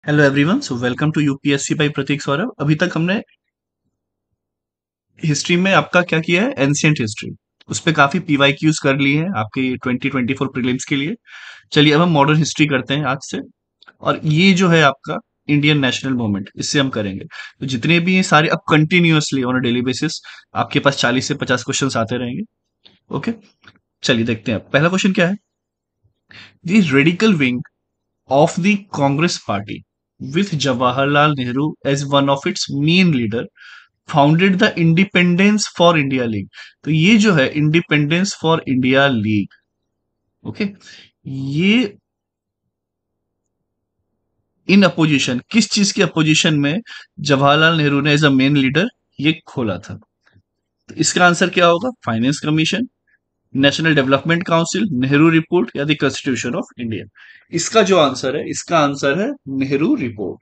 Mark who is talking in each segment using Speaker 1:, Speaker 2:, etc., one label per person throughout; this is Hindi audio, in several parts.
Speaker 1: Hello everyone, so welcome to UPSC by Prateek Saurabh. अभी तक हमने हिस्ट्री में आपका क्या किया है, एंशियंट हिस्ट्री। उस पे काफी पीवाईक्यूज कर लिए हैं आपके 2024 प्रीलिम्स के लिए। चलिए अब हम मॉडर्न हिस्ट्री करते हैं आज से। और ये जो है आपका इंडियन नेशनल मूवमेंट, इससे हम करेंगे। तो जितने भी ये सारे अब continuously on a daily basis आपके पास 40 से 50 क्वेश्चंस आते रहेंगे। ओके, चलिए देखते हैं पहला क्वेश्चन क्या है। The radical wing of the Congress Party, with Jawaharlal Nehru as one of its main leader, founded the Independence for India League। तो ये जो है independence for India league, okay, ये इन अपोजिशन, किस चीज के अपोजिशन में जवाहरलाल नेहरू ने एज अ मेन लीडर ये खोला था। तो इसका आंसर क्या होगा? Finance commission, national development council, Nehru report या द कॉन्स्टिट्यूशन ऑफ इंडिया। इसका जो आंसर है, इसका आंसर है नेहरू रिपोर्ट।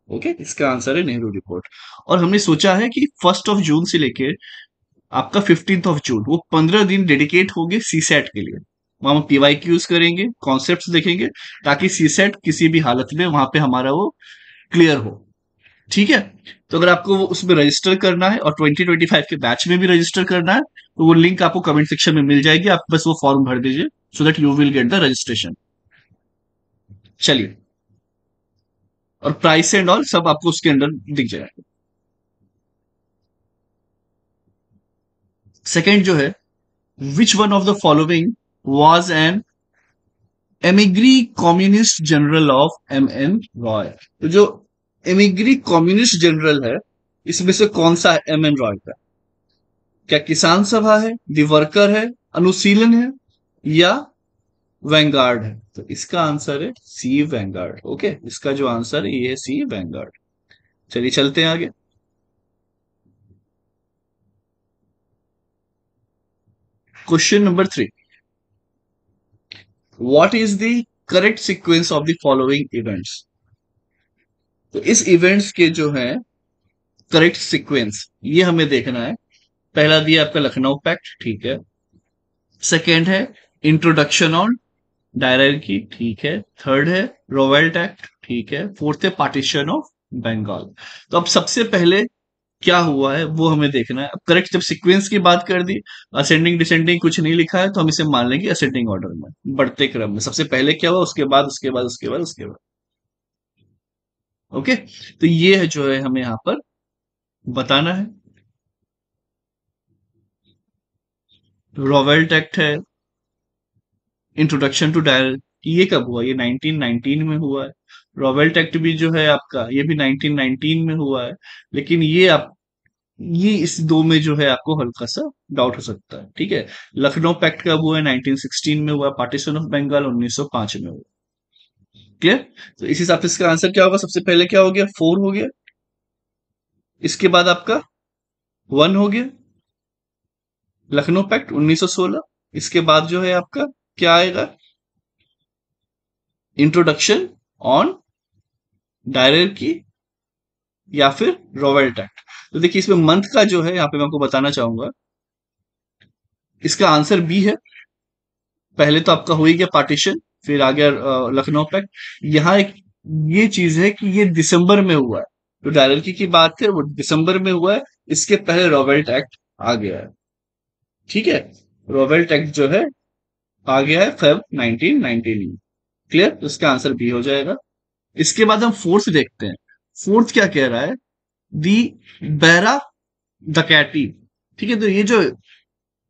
Speaker 1: ओके, इसका आंसर है नेहरू रिपोर्ट। और हमने सोचा है कि 1 जून से लेके आपका 15 जून, वो 15 दिन डेडिकेट होंगे सी सेट के लिए। वहां हम पीवाईक्यूज करेंगे, कॉन्सेप्ट्स देखेंगे, ताकि सी सेट किसी भी हालत में वहां पे हमारा वो क्लियर हो। ठीक है, तो अगर आपको वो उसमें रजिस्टर करना है और 2025 के बैच में भी रजिस्टर करना है, तो वो लिंक आपको कमेंट सेक्शन में मिल जाएगी। आप बस वो फॉर्म भर दीजिए, so that you will get the registration. चलिए, और प्राइस एंड ऑल सब आपको उसके अंदर दिख जाएगा। सेकेंड जो है, which one of the following was an emigre communist general of M N Roy. तो जो एमिग्री कम्युनिस्ट जनरल है, इसमें से कौन सा है एम एन रॉय का? क्या किसान सभा है, दी वर्कर है, अनुशीलन है, या वैंगार्ड है? तो इसका आंसर है सी, वैंगार्ड। ओके, इसका जो आंसर है ये है सी, वैंगार्ड। चलिए चलते हैं आगे। Question number 3, what is the correct sequence of the following events. तो इस इवेंट्स के जो है करेक्ट सीक्वेंस, ये हमें देखना है। पहला दिया आपका लखनऊ पैक्ट, ठीक है। सेकेंड है इंट्रोडक्शन ऑन डायरकी, ठीक है। थर्ड है रोवेल्ट एक्ट, ठीक है। फोर्थ है पार्टीशन ऑफ बंगाल। तो अब सबसे पहले क्या हुआ है वो हमें देखना है। अब करेक्ट जब सीक्वेंस की बात कर दी, असेंडिंग डिसेंडिंग कुछ नहीं लिखा है, तो हम इसे मान लेंगे असेंडिंग ऑर्डर में, बढ़ते क्रम में। सबसे पहले क्या हुआ, उसके बाद उसके बाद उसके बाद उसके बाद। ओके, तो ये है जो है हमें यहां पर बताना है। रॉवेल्ट एक्ट है, इंट्रोडक्शन टू डायल, ये कब हुआ? ये 1919 में हुआ है। रॉवेल्ट एक्ट भी जो है आपका, ये भी 1919 में हुआ है। लेकिन ये इस दो में जो है आपको हल्का सा डाउट हो सकता है, ठीक है। लखनऊ पैक्ट कब हुआ है? 1916 में हुआ। पार्टीशन ऑफ बंगाल 1905 में हुआ। क्लियर? तो इस हिसाब से इसका आंसर क्या होगा? सबसे पहले क्या हो गया? 4 हो गया। इसके बाद आपका 1 हो गया, लखनऊ पैक्ट 1916। इसके बाद जो है आपका क्या आएगा? इंट्रोडक्शन ऑन डायरकी या फिर रॉवेल्ट एक्ट। तो देखिए, इसमें मंथ का जो है यहाँ पे मैं आपको बताना चाहूंगा, इसका आंसर बी है। पहले तो आपका हो ही गया पार्टीशन, फिर आ गया लखनऊ पैक्ट। यहाँ एक ये चीज है कि ये दिसंबर में हुआ है। तो डायरकी की बात है, वो दिसंबर में हुआ है। इसके पहले रॉवेल्ट एक्ट आ गया है, ठीक है। रॉवेल्ट एक्ट जो है आ गया है फेब 1919 में। क्लियर? तो इसका आंसर बी हो जाएगा। इसके बाद हम फोर्थ देखते हैं। फोर्थ क्या कह रहा है? दी बैरा डकैती, ठीक है। तो ये जो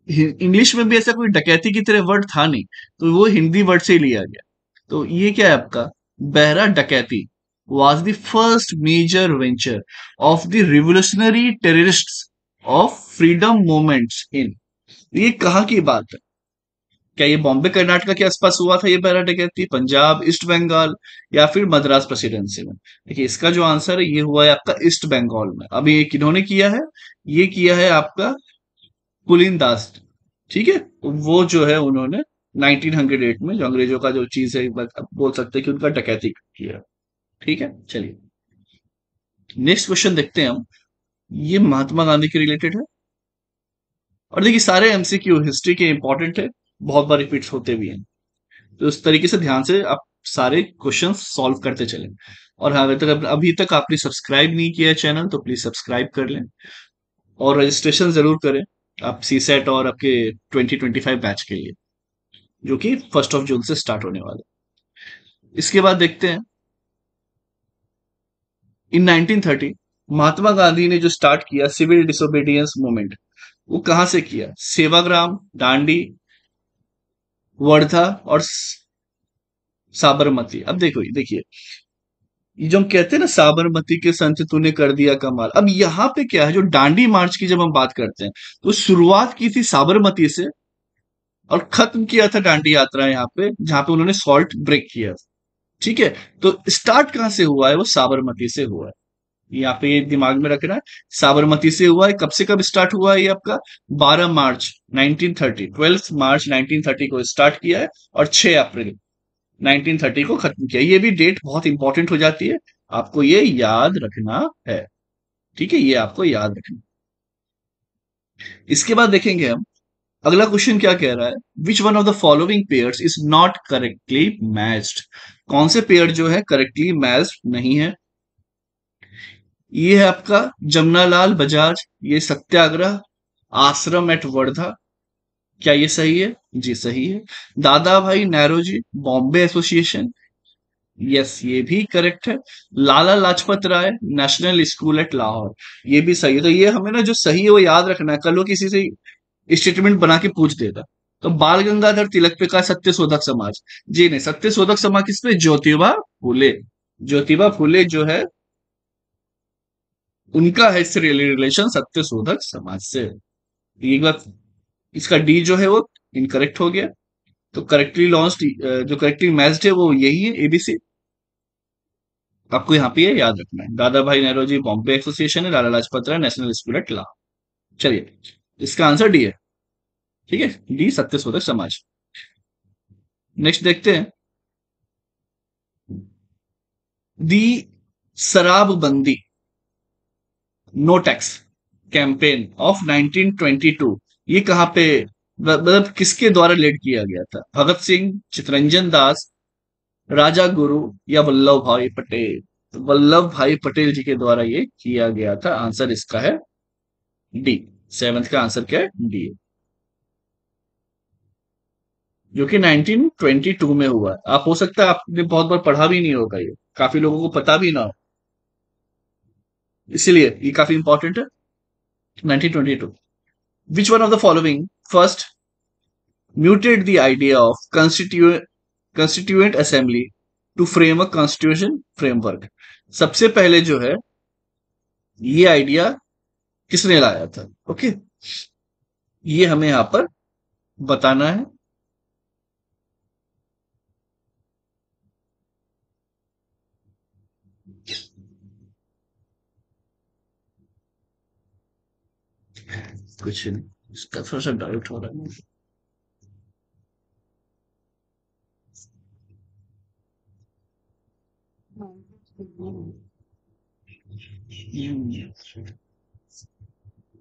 Speaker 1: इंग्लिश में भी ऐसा कोई डकैती की तरह वर्ड था नहीं, तो वो हिंदी वर्ड से ही लिया गया। तो ये क्या है आपका? बहरा डकैती was the first major venture of the revolutionary terrorists of freedom movements in। ये कहाँ की बात है? क्या ये बॉम्बे कर्नाटका के आसपास हुआ था? ये बहरा डकैती पंजाब, ईस्ट बंगाल, या फिर मद्रास प्रेसिडेंसी में? देखिए, इसका जो आंसर है ये हुआ है आपका ईस्ट बंगाल में। अभी ये किन्होंने किया है? ये किया है आपका पुलिन दास, ठीक है। तो वो जो है उन्होंने 1908 में, जो अंग्रेजों का जो चीज है, आप बोल सकते हैं कि उनका डकैती किया। ठीक है, चलिए नेक्स्ट क्वेश्चन देखते हैं हम। ये महात्मा गांधी के रिलेटेड है। और देखिए, सारे एमसीक्यू हिस्ट्री के इंपॉर्टेंट है, बहुत बार रिपीट होते भी हैं। तो इस तरीके से ध्यान से आप सारे क्वेश्चन सॉल्व करते चले। और हाँ, अभी तक आपने सब्सक्राइब नहीं किया चैनल तो प्लीज सब्सक्राइब कर लें और रजिस्ट्रेशन जरूर करें आप सी सेट और आपके 2025 बैच के लिए, जो कि 1 जून से स्टार्ट होने वाला है। इसके बाद देखते हैं इन 1930 महात्मा गांधी ने जो स्टार्ट किया सिविल डिसोबीडियंस मूवमेंट, वो कहां से किया? सेवाग्राम, दांडी, वर्धा और साबरमती। अब देखो, देखिए, ये जो हम कहते हैं ना साबरमती के संत तूने कर दिया कमाल, अब यहाँ पे क्या है, जो दांडी मार्च की जब हम बात करते हैं तो शुरुआत की थी साबरमती से और खत्म किया था दांडी यात्रा यहाँ पे, जहां पे उन्होंने सॉल्ट ब्रेक किया। ठीक है, तो स्टार्ट कहां से हुआ है? वो साबरमती से हुआ है। यहाँ पे ये दिमाग में रखना है, साबरमती से हुआ है। कब से कब स्टार्ट हुआ है ये आपका? 12 मार्च 1930, 12 मार्च 1930 को स्टार्ट किया है और 6 अप्रैल 1930 को खत्म किया। ये भी डेट बहुत इंपॉर्टेंट हो जाती है, आपको ये याद रखना है। ठीक है, ये आपको याद रखना। इसके बाद देखेंगे हम अगला क्वेश्चन क्या कह रहा है, which one of the following pairs is not correctly matched? कौन से पेयर जो है करेक्टली मैच्ड नहीं है? ये है आपका जमनालाल बजाज, ये सत्याग्रह, आश्रम एट वर्धा। क्या ये सही है? जी सही है। दादा भाई नौरोजी, बॉम्बे एसोसिएशन, यस ये भी करेक्ट है। Lala Lajpat Rai, national school eight Lahore, ये भी सही है। तो ये हमें ना जो सही है वो याद रखना है, कल वो किसी से स्टेटमेंट बना के पूछ देगा। तो बाल गंगाधर तिलक पे का सत्य शोधक समाज, जी नहीं, सत्य शोधक समाज किस पे? ज्योतिबा फूले। ज्योतिबा फूले जो है उनका है इससे रिलेशन सत्य शोधक समाज से। एक बार इसका डी जो है वो इनकरेक्ट हो गया। तो करेक्टली लॉन्च्ड, जो करेक्टली मैच्ड है वो यही है, एबीसी। आपको यहाँ पे ये याद रखना है। दादा भाई नौरोजी बॉम्बे एसोसिएशन है, Lala Lajpat Rai national school eight ला। चलिए, इसका आंसर डी है। ठीक है, डी सत्य शोधक समाज। नेक्स्ट देखते हैं, दी शराबबंदी नो टैक्स कैंपेन ऑफ 1922, ये कहां पे, मतलब किसके द्वारा लीड किया गया था? भगत सिंह, चितरंजन दास, राजा गुरु या वल्लभ भाई पटेल? तो वल्लभ भाई पटेल जी के द्वारा ये किया गया था। आंसर इसका है डी। सेवंथ का आंसर क्या है? डी, जो कि 1922 में हुआ है। आप हो सकता है आपने बहुत बार पढ़ा भी नहीं होगा, ये काफी लोगों को पता भी ना हो, इसीलिए ये काफी इंपॉर्टेंट है। 1922, विच one of the following first muted the idea of constituent assembly to frame a constitution framework? सबसे पहले जो है ये आइडिया किसने लाया था? ओके, ये हमें यहां पर बताना है। कुछ नहीं, इसका थोड़ा सा डाउट हो रहा है।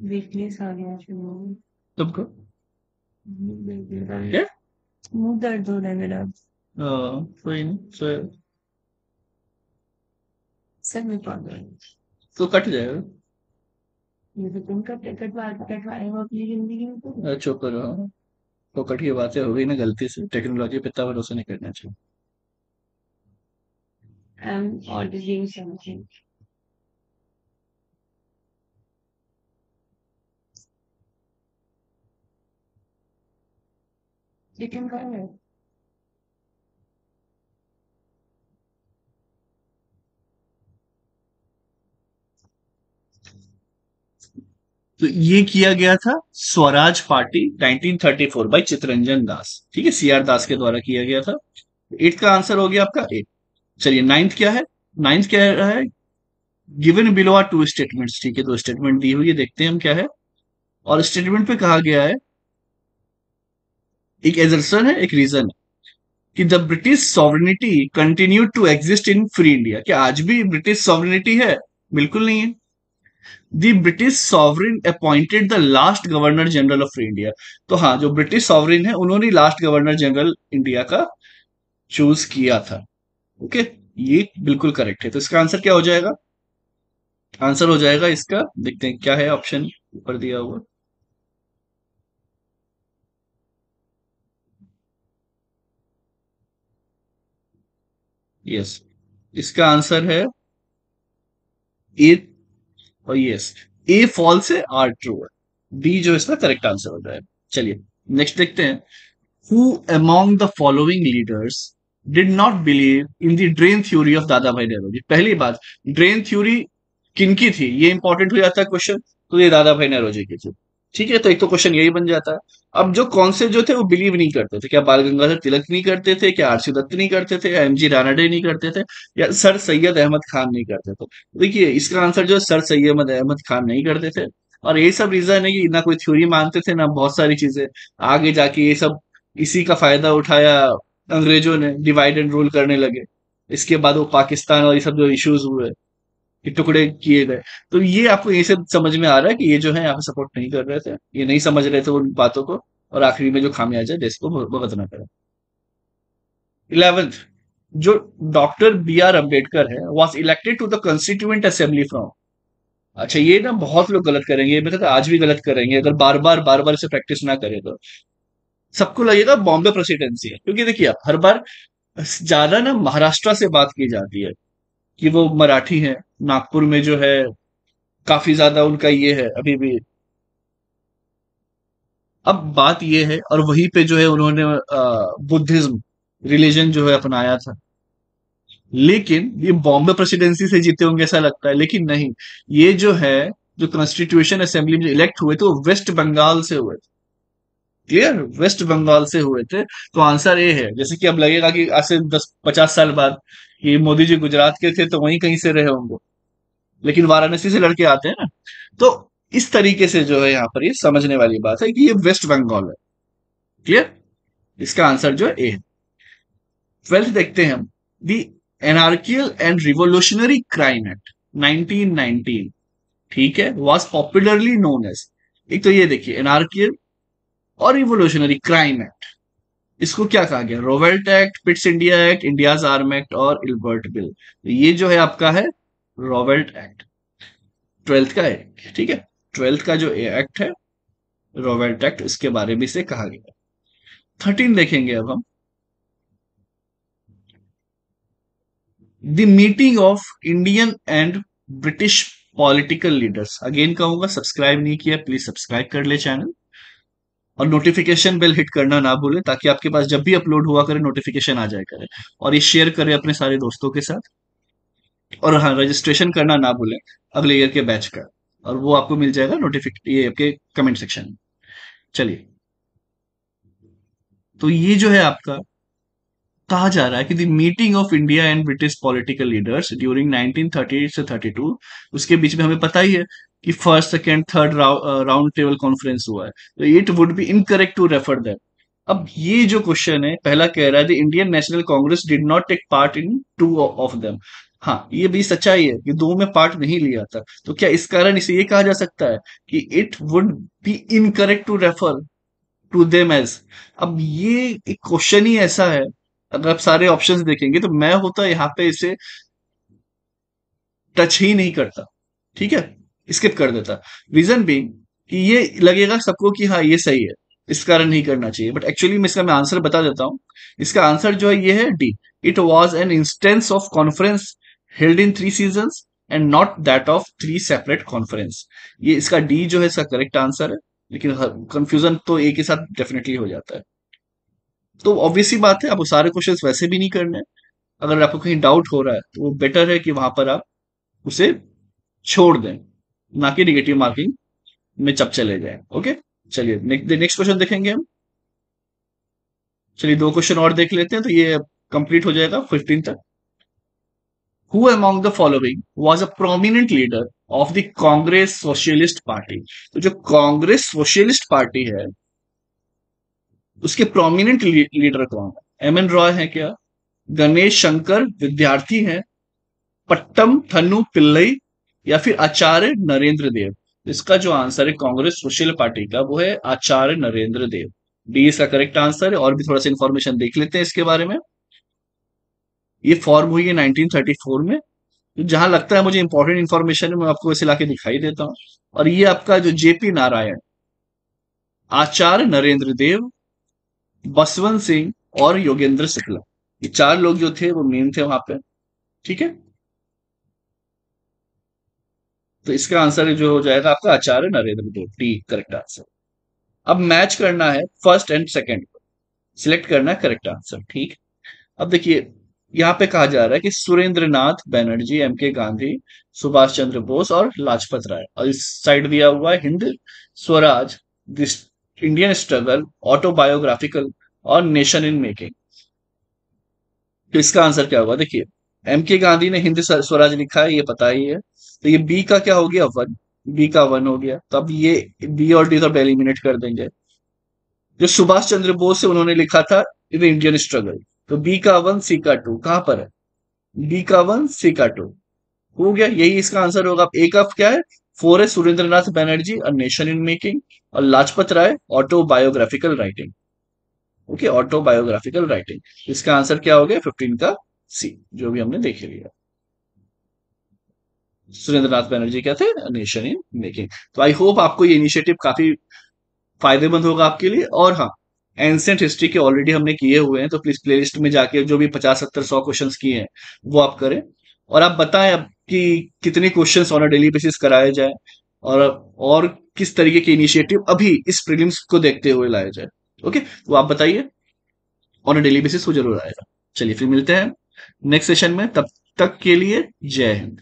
Speaker 2: वीकनेस आ गया शुरू में।
Speaker 1: तुमको क्या?
Speaker 2: मुंह दर्द हो रहा है मेरा।
Speaker 1: कोई नहीं,
Speaker 2: सर में पागल।
Speaker 1: तो कट जाएगा।
Speaker 2: ये तो तुम कटवाए हो अपनी जिंदगी में तो।
Speaker 1: चुप करो, तो कट की बातें हो गई ना, गलती से टेक्नोलॉजी पे इतना भरोसा नहीं करना चाहिए।
Speaker 2: I am ordering something. Chicken का है।
Speaker 1: तो ये किया गया था स्वराज पार्टी 1934 बाई चितरंजन दास। ठीक है, सीआर दास के द्वारा किया गया था। एट्थ का आंसर हो गया आपका ए। चलिए, नाइन्थ क्या है? नाइन्थ क्या है? Given below are two statements. ठीक है, दो स्टेटमेंट दी हुई है, देखते हैं हम क्या है। और स्टेटमेंट पे कहा गया है, एक एजर्सन है, एक रीजन है कि the British sovereignty continue to exist in free India. क्या आज भी ब्रिटिश सॉवरेनिटी है? बिल्कुल नहीं है। The British sovereign appointed the last governor general of India. तो हाँ, जो ब्रिटिश सॉवरेन है उन्होंने लास्ट गवर्नर जनरल इंडिया का चूज किया था। ओके, ये बिल्कुल करेक्ट है। तो इसका आंसर क्या हो जाएगा? आंसर हो जाएगा इसका, देखते हैं क्या है ऑप्शन ऊपर दिया हुआ। यस, इसका आंसर है ए। और यस, ए फॉल्स है, आर ट्रू है। बी जो इसका करेक्ट आंसर हो जाएगा। चलिए नेक्स्ट देखते हैं। Who among the following leaders did not believe in the drain theory of दादा भाई नौरोजी? पहली बात, ड्रेन थ्योरी किनकी थी, ये इंपॉर्टेंट हो जाता है क्वेश्चन। तो ये दादा भाई नौरोजी की थी। ठीक है, तो एक तो क्वेश्चन यही बन जाता है। अब जो कौन से जो थे वो बिलीव नहीं करते थे, क्या बाल गंगाधर तिलक नहीं करते थे, क्या आरसी दत्त नहीं करते थे, या एमजी रानडे नहीं करते थे, या सर सैयद अहमद खान नहीं करते थे? देखिए इसका आंसर जो है सर सैयद अहमद खान नहीं करते थे। और ये सब रीजन है कि ना कोई थ्योरी मानते थे ना बहुत सारी चीजें। आगे जाके ये सब इसी का फायदा उठाया, अंग्रेजों ने डिवाइड एंड रूल करने लगे। इसके बाद वो पाकिस्तान और ये सब जो इश्यूज हुए, ये टुकड़े किए गए। तो ये आपको ये सब समझ में आ रहा है कि ये जो है यहाँ पे सपोर्ट नहीं कर रहे थे, ये नहीं समझ रहे थे उन बातों को। और आखिरी में जो खामियाजा देश को भुगतना पड़ा। 11th, जो डॉक्टर बी आर अम्बेडकर है was elected to the constituent assembly from. अच्छा, ये ना बहुत लोग गलत करेंगे, ये मतलब आज भी गलत करेंगे अगर बार बार इसे प्रैक्टिस ना करें तो। सबको लगेगा बॉम्बे प्रेसिडेंसी है, क्योंकि देखिए आप हर बार ज्यादा ना महाराष्ट्र से बात की जाती है कि वो मराठी है। नागपुर में जो है काफी ज्यादा उनका ये है अभी भी। अब बात ये है, और वहीं पे जो है उन्होंने बुद्धिज्म रिलीजन जो है अपनाया था। लेकिन ये बॉम्बे प्रेसिडेंसी से जीते होंगे ऐसा लगता है, लेकिन नहीं। ये जो है, जो कॉन्स्टिट्यूशन असेंबली में इलेक्ट हुए थे वो वेस्ट बंगाल से हुए थे। क्लियर, वेस्ट बंगाल से हुए थे। तो आंसर ए है। जैसे कि अब लगेगा कि आज से 10-50 साल बाद कि मोदी जी गुजरात के थे तो वहीं कहीं से रहे होंगे, लेकिन वाराणसी से लड़के आते हैं ना। तो इस तरीके से जो है यहाँ पर ये समझने वाली बात है कि ये वेस्ट बंगाल है। क्लियर, इसका आंसर जो है ए है। 12th देखते हैं हम। दी एनार्कियल एंड रिवोल्यूशनरी क्राइम एक्ट 1919, ठीक है, वॉज पॉपुलरली नोन एज। एक तो ये देखिए, एनार्कियल और रिवोल्यूशनरी क्राइम एक्ट, इसको क्या कहा गया? Rowlatt act, Pitt's India act, India's arm act और इल्बर्ट बिल। तो ये जो है आपका है रोवेल्ट एक्ट, 12th का है। ठीक है, 12th का जो एक्ट है रोवेल्ट एक्ट, इसके बारे में से कहा गया। 13 देखेंगे अब हम। The meeting of Indian and British political leaders. Again कहूंगा, सब्सक्राइब नहीं किया प्लीज सब्सक्राइब कर ले चैनल, और नोटिफिकेशन बेल हिट करना ना भूलें, ताकि आपके पास जब भी अपलोड हुआ करे नोटिफिकेशन आ जाए करे। और ये शेयर करें अपने सारे दोस्तों के साथ। और हाँ, रजिस्ट्रेशन करना ना भूलें अगले ईयर के बैच का, और वो आपको मिल जाएगा नोटिफिक ये आपके कमेंट सेक्शन में। चलिए, तो ये जो है आपका कहा जा रहा है कि the meeting of India and British political leaders during 1930 से 32, उसके बीच में हमें पता ही है कि first second third round table conference हुआ है। तो it would be incorrect to refer that. अब ये जो क्वेश्चन है, पहला कह रहा है the Indian National Congress did not take part in two of them. हाँ, ये भी सच्चाई है कि दो में पार्ट नहीं लिया था। तो क्या इस कारण इसे ये कहा जा सकता है कि it would be incorrect to refer to them as? अब ये एक क्वेश्चन ही ऐसा है, अगर आप सारे ऑप्शंस देखेंगे तो मैं होता यहाँ पे इसे टच ही नहीं करता। ठीक है, स्किप कर देता। रीजन भी कि ये लगेगा सबको कि हाँ ये सही है, इस कारण नहीं करना चाहिए, बट एक्चुअली मैं इसका मैं आंसर बता देता हूँ। इसका आंसर जो है ये है D. It was an instance of conference held in 3 seasons and not that of 3 separate conference. ये इसका डी जो है इसका करेक्ट आंसर है। लेकिन कंफ्यूजन तो एक ही साथ डेफिनेटली हो जाता है। तो ऑब्वियस सी बात है, आपको सारे क्वेश्चंस वैसे भी नहीं करने। अगर आपको कहीं डाउट हो रहा है तो वो बेटर है कि वहां पर आप उसे छोड़ दें, ना कि निगेटिव मार्किंग में चप चले जाए। ओके, चलिए नेक्स्ट क्वेश्चन देखेंगे हम। चलिए 2 क्वेश्चन और देख लेते हैं तो ये कंप्लीट हो जाएगा 15 तक। Who among the following was a prominent leader of the Congress socialist party? तो जो कांग्रेस सोशलिस्ट पार्टी है उसके प्रोमिनेंट लीडर कौन है? एम एन रॉय है क्या, गणेश शंकर विद्यार्थी हैं, पट्टम थन्नू पिल्लई, या फिर आचार्य नरेंद्र देव? इसका जो आंसर है कांग्रेस सोशल पार्टी का वो है आचार्य नरेंद्र देव। डी इसका करेक्ट आंसर है। और भी थोड़ा सा इंफॉर्मेशन देख लेते हैं इसके बारे में। ये फॉर्म हुई है 1934 में। तो जहां लगता है मुझे इंपॉर्टेंट इन्फॉर्मेशन है मैं आपको वैसे लाके दिखाई देता हूँ। और ये आपका जो जेपी नारायण, आचार्य नरेंद्र देव, बसवंत सिंह और योगेंद्र शुक्ला, ये चार लोग जो थे वो मेन थे वहां पे। ठीक है, तो इसका आंसर जो हो जाएगा आपका आचार्य नरेंद्र देव, डी करेक्ट आंसर। अब मैच करना है फर्स्ट एंड सेकंड, सिलेक्ट करना है करेक्ट आंसर। ठीक। अब देखिए, यहाँ पे कहा जा रहा है कि सुरेंद्र नाथ बैनर्जी, एम के गांधी, सुभाष चंद्र बोस और लाजपत राय, और इस साइड दिया हुआ है Hind Swaraj, this Indian struggle, autobiographical और नेशन इन मेकिंग। तो इसका आंसर क्या होगा? देखिए, एम के गांधी ने हिंद स्वराज लिखा है, ये पता ही है। तो ये बी का क्या हो गया? वन। बी का वन हो गया, तो अब ये बी और डी तो एलिमिनेट कर देंगे। जो सुभाष चंद्र बोस है उन्होंने लिखा था द इंडियन स्ट्रगल, तो बी का वन सी का टू कहां पर है? बी का वन सी का टू हो गया, यही इसका आंसर होगा। अब ए का क्या है? फोर है Surendra Nath Banerjee, a nation in making, और Lajpat Rai, autobiographical writing. Okay, autobiographical writing. इसका आंसर क्या हो गया? 15 का सी, जो भी हमने देख लिया। सुरेंद्र नाथ बैनर्जी क्या थे? Nation in making. तो आई होप आपको ये इनिशिएटिव काफी फायदेमंद होगा आपके लिए। और हाँ, एंशियंट हिस्ट्री के ऑलरेडी हमने किए हुए हैं, तो प्लीज प्लेलिस्ट में जाके जो भी 50 70 100 क्वेश्चंस किए हैं वो आप करें। और आप बताएं अब कि कितने questions on a daily basis कराए जाए, और और किस तरीके के इनिशिएटिव अभी इस प्रीलिम्स को देखते हुए लाए जाए। ओके, तो आप बताइए, ऑन अ डेली बेसिस वो जरूर आएगा। चलिए फिर मिलते हैं नेक्स्ट सेशन में, तब तक के लिए जय हिंद।